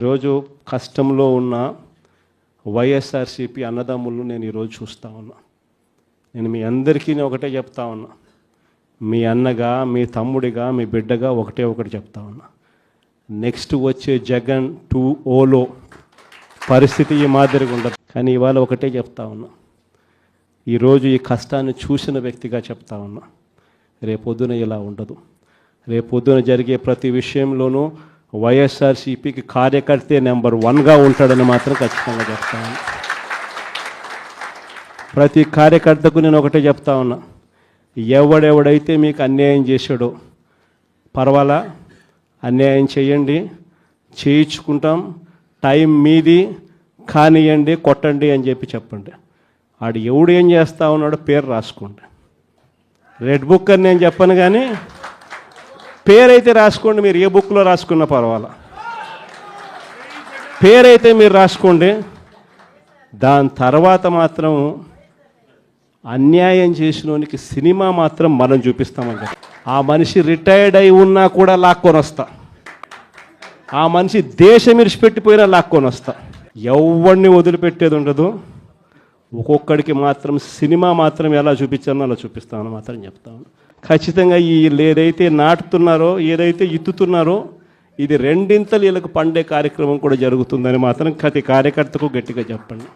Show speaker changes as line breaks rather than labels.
ఈరోజు కష్టంలో ఉన్న వైఎస్ఆర్సీపీ అన్నదమ్ములను నేను ఈరోజు చూస్తూ ఉన్నా. నేను మీ అందరికీ ఒకటే చెప్తా ఉన్నా, మీ అన్నగా, మీ తమ్ముడిగా, మీ బిడ్డగా ఒకటి చెప్తా ఉన్నా. నెక్స్ట్ వచ్చే జగన్ 2.0లో పరిస్థితి ఈ మాదిరిగా ఉండదు. కానీ ఇవాళ ఒకటే చెప్తా ఉన్నా, ఈరోజు ఈ కష్టాన్ని చూసిన వ్యక్తిగా చెప్తా ఉన్నా, రేపొద్దున ఇలా ఉండదు. రేపొద్దున జరిగే ప్రతి విషయంలోనూ వైఎస్ఆర్సీపీకి కార్యకర్తే నెంబర్ 1గా ఉంటాడని మాత్రం ఖచ్చితంగా చెప్తా ఉన్నా. ప్రతి కార్యకర్తకు నేను ఒకటే చెప్తా ఉన్నా, ఎవడెవడైతే మీకు అన్యాయం చేశాడో పర్వాలా, అన్యాయం చేయండి, చేయించుకుంటాం, టైం మీది, కానియండి, కొట్టండి అని చెప్పండి. ఆడు ఎవడు ఏం చేస్తా ఉన్నాడో పేరు రాసుకోండి. రెడ్ బుక్ అని నేను చెప్పను, కానీ పేరైతే రాసుకోండి. మీరు ఏ బుక్లో రాసుకున్నా పర్వాలా, పేరైతే మీరు రాసుకోండి. దాని తర్వాత మాత్రం అన్యాయం చేసినోనికి సినిమా మాత్రం మనం చూపిస్తామని. ఆ మనిషి రిటైర్డ్ అయి ఉన్నా కూడా లాక్కొని వస్తా, ఆ మనిషి దేశం విడిచిపెట్టిపోయినా లాక్కొని వస్తా. ఎవరిని వదిలిపెట్టేది ఉండదు. ఒక్కొక్కడికి మాత్రం సినిమా మాత్రం ఎలా చూపించానో అలా చూపిస్తామని మాత్రం చెప్తాను. ఖచ్చితంగా ఏదైతే నాటుతున్నారో, ఏదైతే ఇత్తుతున్నారో, ఇది రెండింతలు వీళ్ళకు పండే కార్యక్రమం కూడా జరుగుతుందని మాత్రం ప్రతి కార్యకర్తకు గట్టిగా చెప్పండి.